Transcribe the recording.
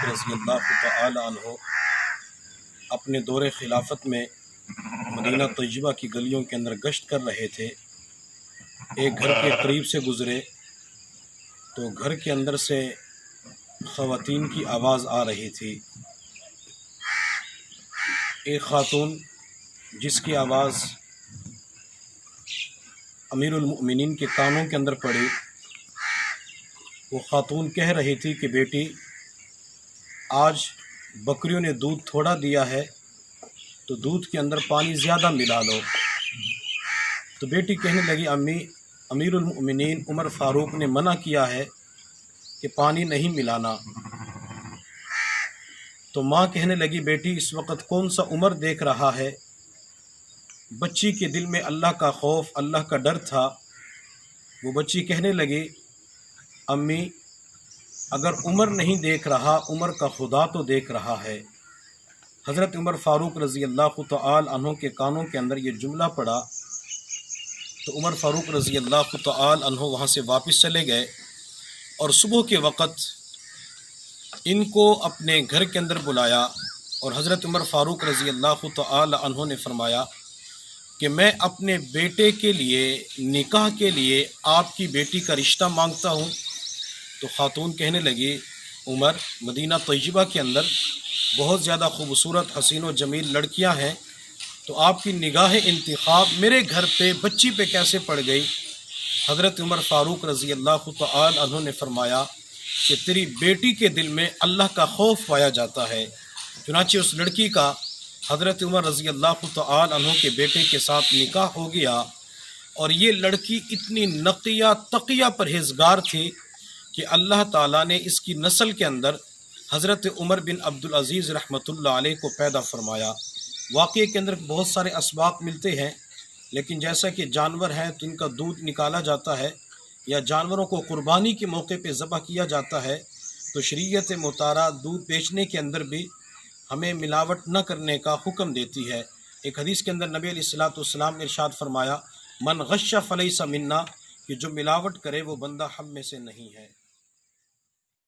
फारूक रज़ी अल्लाह तआला अन्हो अपने दौरे खिलाफत में मदीना तय्यबा की गलियों के अंदर गश्त कर रहे थे। एक घर के करीब से गुज़रे तो घर के अंदर से ख़वातीन की आवाज़ आ रही थी। एक ख़ातून जिसकी आवाज़ अमीरुल मोमिनीन के कानों के अंदर पड़ी, वो ख़ातून कह रही थी कि बेटी, आज बकरियों ने दूध थोड़ा दिया है तो दूध के अंदर पानी ज़्यादा मिला लो। तो बेटी कहने लगी, अम्मी, अमीरुल मोमिनीन उमर फ़ारूक ने मना किया है कि पानी नहीं मिलाना। तो माँ कहने लगी, बेटी, इस वक़्त कौन सा उमर देख रहा है? बच्ची के दिल में अल्लाह का खौफ, अल्लाह का डर था। वो बच्ची कहने लगी, अम्मी, अगर उमर नहीं देख रहा, उमर का खुदा तो देख रहा है। हज़रत उमर फ़ारूक रज़ी अल्लाह तआला अन्हो के कानों के अंदर ये जुमला पड़ा तो उमर फ़ारूक रज़ी अल्लाह तआला अन्हो वहाँ से वापस चले गए और सुबह के वक़्त इनको अपने घर के अंदर बुलाया और हज़रत उमर फ़ारूक रज़ी अल्लाह तआला अन्हो ने फरमाया कि मैं अपने बेटे के लिए निकाह के लिए आपकी बेटी का रिश्ता मांगता हूँ। तो ख़ातून कहने लगी, उमर, मदीना तय्यबा के अंदर बहुत ज़्यादा खूबसूरत हसीन व जमील लड़कियां हैं, तो आपकी निगाह इंतखाब मेरे घर पे बच्ची पे कैसे पड़ गई? हज़रत उमर फ़ारूक रज़ी अल्लाह तआला अन्हो ने फरमाया कि तेरी बेटी के दिल में अल्लाह का खौफ पाया जाता है। चुनांचे उस लड़की का हज़रत उमर रज़ी अल्लाह तआला अन्हो के बेटे के साथ निकाह हो गया और ये लड़की इतनी नक़िया तक़िया परहेज़गार थी कि अल्लाह ताला ने इसकी नस्ल के अंदर हज़रत उमर बिन अब्दुल अज़ीज़ रहमतुल्लाह अलैह को पैदा फरमाया। वाक़ये के अंदर बहुत सारे असबाक मिलते हैं, लेकिन जैसा कि जानवर हैं तो इनका दूध निकाला जाता है या जानवरों को कुर्बानी के मौके पे ज़बह किया जाता है, तो शरीयत मुतारा दूध बेचने के अंदर भी हमें मिलावट न करने का हुक्म देती है। एक हदीस के अंदर नबी अलैहिस्सलातु वस्सलाम ने इरशाद फरमाया, मन गश्शा फलैसा मिन्ना, कि जो मिलावट करे वो बंदा हम में से नहीं है।